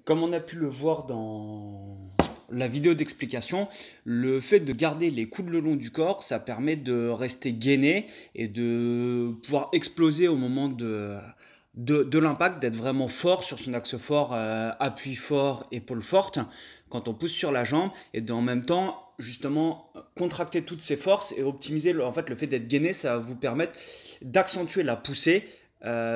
Comme on a pu le voir dans la vidéo d'explication, le fait de garder les coudes le long du corps, ça permet de rester gainé et de pouvoir exploser au moment de l'impact, d'être vraiment fort sur son axe fort, appui fort, épaule forte, quand on pousse sur la jambe, et en même temps, justement, contracter toutes ces forces et optimiser en fait, le fait d'être gainé, ça va vous permettre d'accentuer la poussée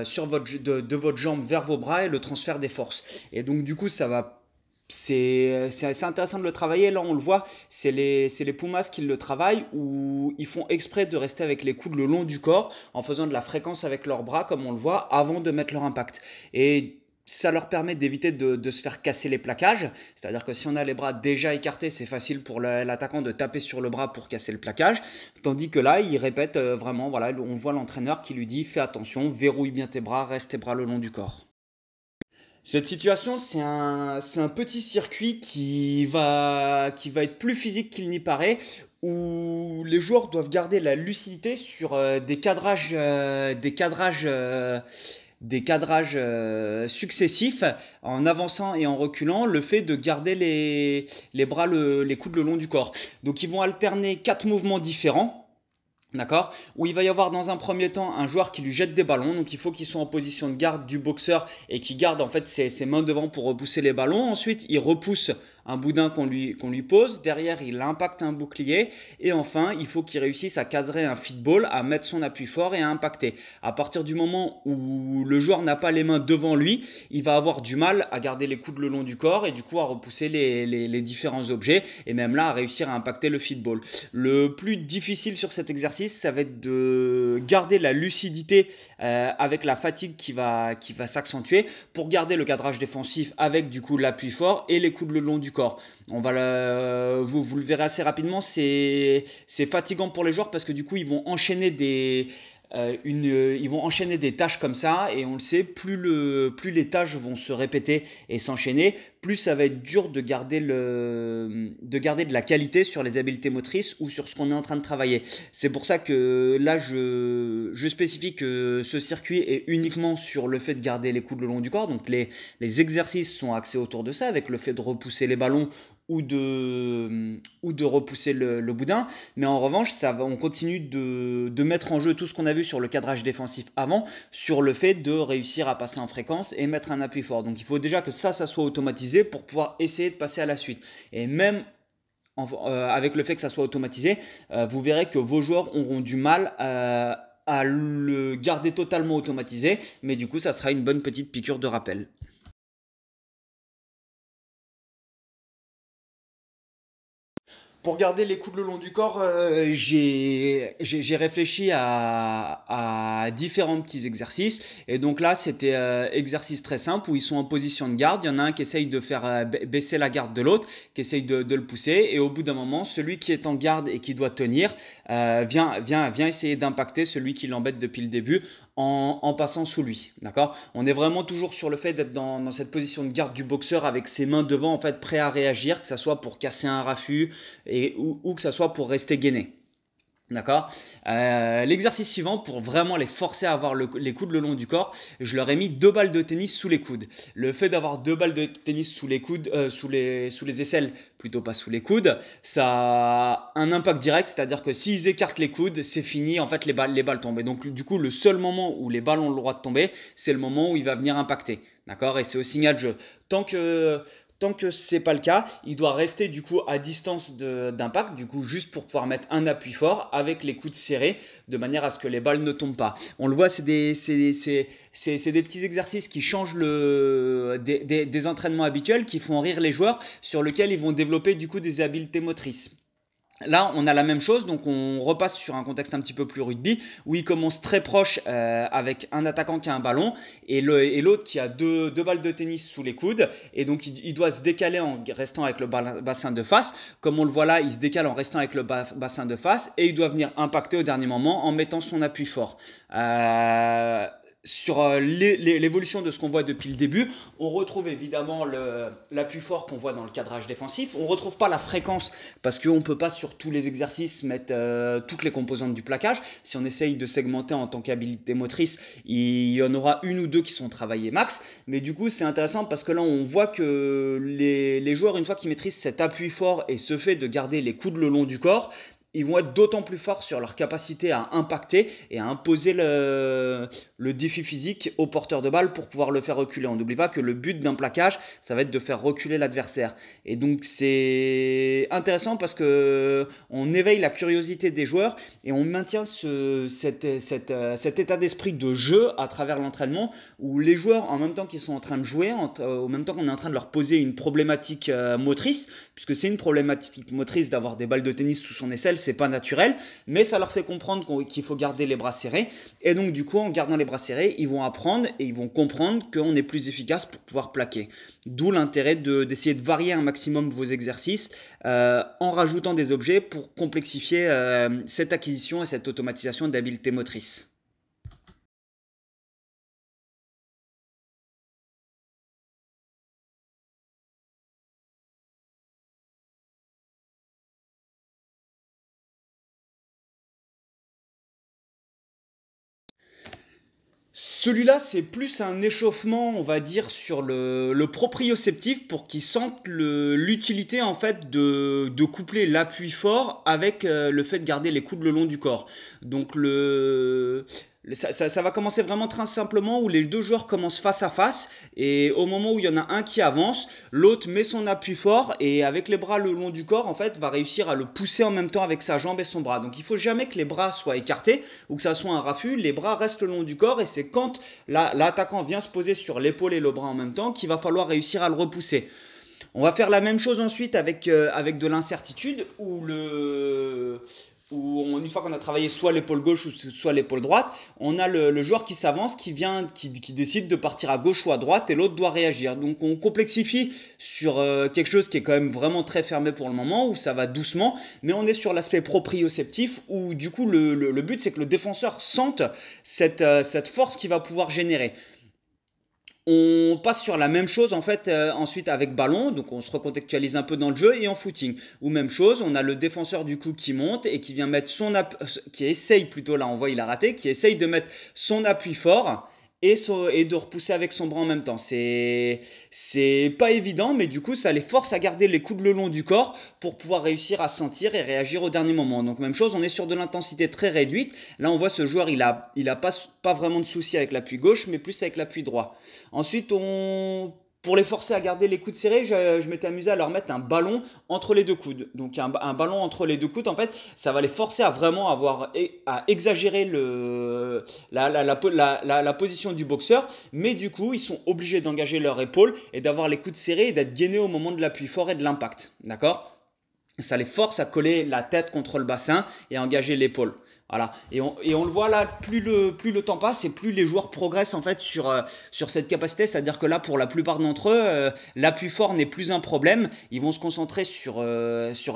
sur de votre jambe vers vos bras et le transfert des forces. Et donc du coup, ça va c'est assez intéressant de le travailler. Là, on le voit, c'est les Pumas qui le travaillent, où ils font exprès de rester avec les coudes le long du corps, en faisant de la fréquence avec leurs bras, comme on le voit, avant de mettre leur impact. Et ça leur permet d'éviter de se faire casser les plaquages. C'est-à-dire que si on a les bras déjà écartés, c'est facile pour l'attaquant de taper sur le bras pour casser le plaquage. Tandis que là, il répète vraiment, voilà, on voit l'entraîneur qui lui dit fais attention, verrouille bien tes bras, reste tes bras le long du corps. Cette situation, c'est un petit circuit qui va être plus physique qu'il n'y paraît, où les joueurs doivent garder la lucidité sur des cadrages successifs, en avançant et en reculant, le fait de garder les bras, les coudes le long du corps. Donc ils vont alterner quatre mouvements différents. D'accord. Où il va y avoir dans un premier temps un joueur qui lui jette des ballons. Donc il faut qu'il soit en position de garde du boxeur et qui garde en fait ses mains devant pour repousser les ballons. Ensuite, il repousse un boudin qu'on lui pose. Derrière, il impacte un bouclier. Et enfin, il faut qu'il réussisse à cadrer un feedball, à mettre son appui fort et à impacter. À partir du moment où le joueur n'a pas les mains devant lui, il va avoir du mal à garder les coudes le long du corps et du coup à repousser les différents objets et même là à réussir à impacter le feedball. Le plus difficile sur cet exercice, ça va être de garder la lucidité avec la fatigue qui va s'accentuer pour garder le cadrage défensif avec du coup l'appui fort et les coudes le long du corps. Vous le verrez assez rapidement, c'est fatigant pour les joueurs parce que du coup ils vont enchaîner des tâches comme ça, et on le sait, plus les tâches vont se répéter et s'enchaîner, plus ça va être dur de garder de la qualité sur les habiletés motrices ou sur ce qu'on est en train de travailler. C'est pour ça que là, je spécifie que ce circuit est uniquement sur le fait de garder les coudes le long du corps. Donc les exercices sont axés autour de ça, avec le fait de repousser les ballons ou de repousser le boudin. Mais en revanche, on continue de mettre en jeu tout ce qu'on a vu sur le cadrage défensif avant, sur le fait de réussir à passer en fréquence et mettre un appui fort. Donc il faut déjà que ça soit automatisé pour pouvoir essayer de passer à la suite. Et même avec le fait que ça soit automatisé, vous verrez que vos joueurs auront du mal à le garder totalement automatisé, mais du coup ça sera une bonne petite piqûre de rappel. Pour garder les coudes le long du corps, j'ai réfléchi à différents petits exercices. Et donc là, c'était exercice très simple où ils sont en position de garde. Il y en a un qui essaye de faire baisser la garde de l'autre, qui essaye de le pousser. Et au bout d'un moment, celui qui est en garde et qui doit tenir vient essayer d'impacter celui qui l'embête depuis le début en passant sous lui. D'accord. On est vraiment toujours sur le fait d'être dans cette position de garde du boxeur avec ses mains devant, en fait, prêt à réagir, que ça soit pour casser un raffut ou que ça soit pour rester gainé. D'accord. L'exercice suivant, pour vraiment les forcer à avoir les coudes le long du corps, je leur ai mis 2 balles de tennis sous les coudes. Le fait d'avoir 2 balles de tennis sous les coudes, sous les aisselles, plutôt pas sous les coudes, ça a un impact direct, c'est-à-dire que s'ils écartent les coudes, c'est fini, en fait les balles tombent. Et donc du coup, le seul moment où les balles ont le droit de tomber, c'est le moment où il va venir impacter. D'accord. Et c'est au signal de jeu. Tant que c'est pas le cas, il doit rester du coup à distance d'impact, du coup juste pour pouvoir mettre un appui fort avec les coudes serrés, de manière à ce que les balles ne tombent pas. On le voit, c'est des petits exercices qui changent des entraînements habituels, qui font rire les joueurs, sur lesquels ils vont développer du coup des habiletés motrices. Là, on a la même chose, donc on repasse sur un contexte un petit peu plus rugby, où il commence très proche avec un attaquant qui a un ballon et l'autre qui a deux balles de tennis sous les coudes, et donc il doit se décaler en restant avec le bassin de face. Comme on le voit là, il se décale en restant avec le bassin de face, et il doit venir impacter au dernier moment en mettant son appui fort. sur l'évolution de ce qu'on voit depuis le début, on retrouve évidemment l'appui fort qu'on voit dans le cadrage défensif. On ne retrouve pas la fréquence parce qu'on ne peut pas sur tous les exercices mettre toutes les composantes du plaquage. Si on essaye de segmenter en tant qu'habilité motrice, il y en aura une ou deux qui sont travaillées max. Mais du coup, c'est intéressant parce que là, on voit que les joueurs, une fois qu'ils maîtrisent cet appui fort et ce fait de garder les coudes le long du corps, ils vont être d'autant plus forts sur leur capacité à impacter et à imposer le défi physique au porteur de balle pour pouvoir le faire reculer. On n'oublie pas que le but d'un plaquage, ça va être de faire reculer l'adversaire. Et donc c'est intéressant parce que on éveille la curiosité des joueurs et on maintient cet état d'esprit de jeu à travers l'entraînement où les joueurs, en même temps qu'ils sont en train de jouer, en même temps qu'on est en train de leur poser une problématique motrice, puisque c'est une problématique motrice d'avoir des balles de tennis sous son aisselle, c'est pas naturel, mais ça leur fait comprendre qu'il faut garder les bras serrés. Et donc du coup, en gardant les bras serrés, ils vont apprendre et ils vont comprendre qu'on est plus efficace pour pouvoir plaquer. D'où l'intérêt d'essayer de varier un maximum vos exercices en rajoutant des objets pour complexifier cette acquisition et cette automatisation d'habileté motrice. Celui-là, c'est plus un échauffement, on va dire, sur le proprioceptif pour qu'ils sentent l'utilité en fait de coupler l'appui fort avec le fait de garder les coudes le long du corps. Donc ça va commencer vraiment très simplement où les deux joueurs commencent face à face et au moment où il y en a un qui avance, l'autre met son appui fort et avec les bras le long du corps en fait va réussir à le pousser en même temps avec sa jambe et son bras. Donc il faut jamais que les bras soient écartés ou que ça soit un raffut, les bras restent le long du corps et c'est quand l'attaquant vient se poser sur l'épaule et le bras en même temps qu'il va falloir réussir à le repousser. On va faire la même chose ensuite avec de l'incertitude où une fois qu'on a travaillé soit l'épaule gauche ou soit l'épaule droite, on a le joueur qui s'avance, qui décide de partir à gauche ou à droite et l'autre doit réagir. Donc on complexifie sur quelque chose qui est quand même vraiment très fermé pour le moment, où ça va doucement, mais on est sur l'aspect proprioceptif où du coup le but c'est que le défenseur sente cette force qu'il va pouvoir générer. On passe sur la même chose en fait ensuite avec ballon, donc on se recontextualise un peu dans le jeu et en footing. Ou même chose, on a le défenseur du coup qui monte et qui vient mettre qui essaye plutôt là on voit il a raté, qui essaye de mettre son appui fort et de repousser avec son bras en même temps. C'est pas évident, mais du coup ça les force à garder les coudes le long du corps pour pouvoir réussir à sentir et réagir au dernier moment. Donc même chose, on est sur de l'intensité très réduite. Là on voit ce joueur il a pas vraiment de souci avec l'appui gauche, mais plus avec l'appui droit. Ensuite, pour les forcer à garder les coudes serrés, je m'étais amusé à leur mettre un ballon entre les deux coudes. Donc un ballon entre les deux coudes, en fait, ça va les forcer à vraiment à exagérer la position du boxeur. Mais du coup, ils sont obligés d'engager leur épaule et d'avoir les coudes serrés et d'être gainés au moment de l'appui fort et de l'impact. D'accord? Ça les force à coller la tête contre le bassin et à engager l'épaule. Voilà. Et on le voit là, plus le temps passe et plus les joueurs progressent en fait sur cette capacité. C'est-à-dire que là, pour la plupart d'entre eux, l'appui fort n'est plus un problème. Ils vont se concentrer sur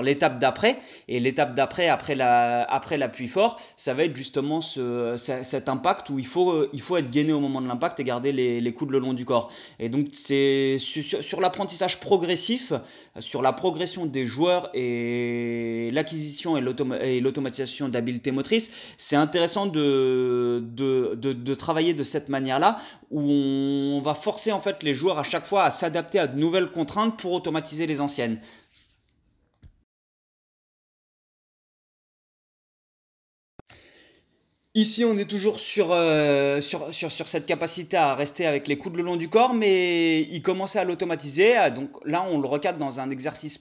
l'étape d'après. Et l'étape d'après, après l'appui fort, ça va être justement cet impact où il faut être gainé au moment de l'impact et garder les coudes le long du corps. Et donc, c'est sur l'apprentissage progressif, sur la progression des joueurs et l'acquisition et l'automatisation d'habiletés motrices, c'est intéressant de travailler de cette manière-là, où on va forcer en fait les joueurs à chaque fois à s'adapter à de nouvelles contraintes pour automatiser les anciennes. Ici, on est toujours sur cette capacité à rester avec les coudes le long du corps, mais il commençait à l'automatiser. Donc là, on le recadre dans un exercice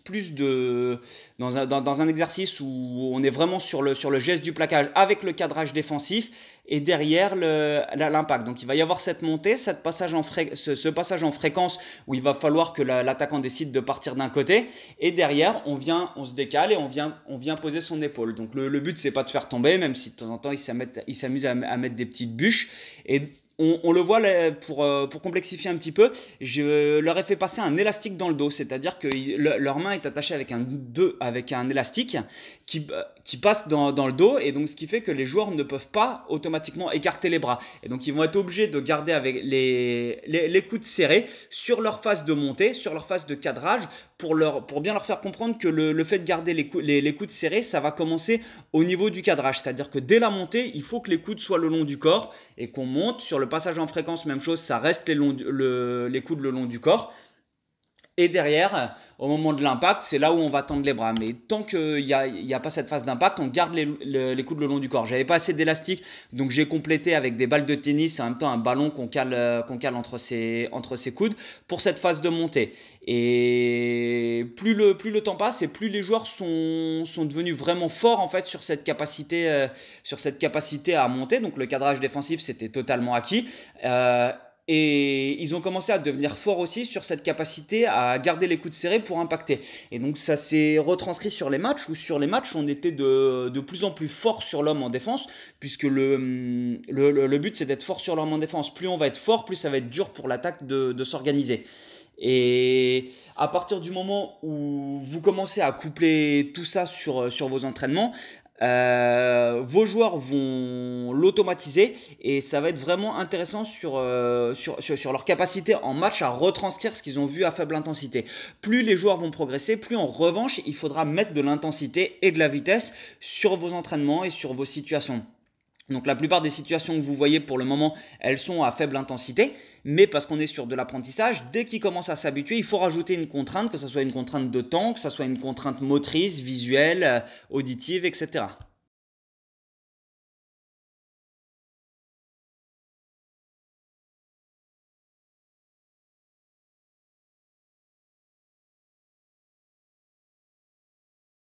dans un exercice où on est vraiment sur le geste du plaquage avec le cadrage défensif et derrière l'impact. Donc il va y avoir cette montée, ce passage en fréquence où il va falloir que l'attaquant décide de partir d'un côté et derrière on se décale et on vient poser son épaule. Donc le but c'est pas de faire tomber, même si de temps en temps il s'amuse à mettre des petites bûches. Et on le voit là, pour complexifier un petit peu, je leur ai fait passer un élastique dans le dos, c'est-à-dire que leur main est attachée avec un élastique qui passe dans le dos, et donc ce qui fait que les joueurs ne peuvent pas automatiquement écarter les bras. Et donc ils vont être obligés de garder avec les coudes serrés sur leur phase de montée, sur leur phase de cadrage, pour bien leur faire comprendre que le fait de garder les coudes serrés, ça va commencer au niveau du cadrage. C'est-à-dire que dès la montée, il faut que les coudes soient le long du corps et qu'on monte. Sur le passage en fréquence, même chose, ça reste les coudes le long du corps. Et derrière, au moment de l'impact, c'est là où on va tendre les bras. Mais tant qu'il n'y a pas cette phase d'impact, on garde les coudes le long du corps. J'avais pas assez d'élastique, donc j'ai complété avec des balles de tennis et en même temps un ballon qu'on cale entre ses coudes pour cette phase de montée. Et plus le temps passe et plus les joueurs sont devenus vraiment forts en fait sur cette capacité à monter. Donc le cadrage défensif, c'était totalement acquis. Et ils ont commencé à devenir forts aussi sur cette capacité à garder les coudes serrés pour impacter. Et donc ça s'est retranscrit sur les matchs, où sur les matchs on était de plus en plus fort sur l'homme en défense, puisque le but c'est d'être fort sur l'homme en défense. Plus on va être fort, plus ça va être dur pour l'attaque de s'organiser. Et à partir du moment où vous commencez à coupler tout ça sur vos entraînements, vos joueurs vont l'automatiser et ça va être vraiment intéressant sur leur capacité en match à retranscrire ce qu'ils ont vu à faible intensité. Plus les joueurs vont progresser, plus en revanche il faudra mettre de l'intensité et de la vitesse sur vos entraînements et sur vos situations. Donc la plupart des situations que vous voyez pour le moment, elles sont à faible intensité, mais parce qu'on est sur de l'apprentissage, dès qu'ils commencent à s'habituer, il faut rajouter une contrainte, que ce soit une contrainte de temps, que ce soit une contrainte motrice, visuelle, auditive, etc.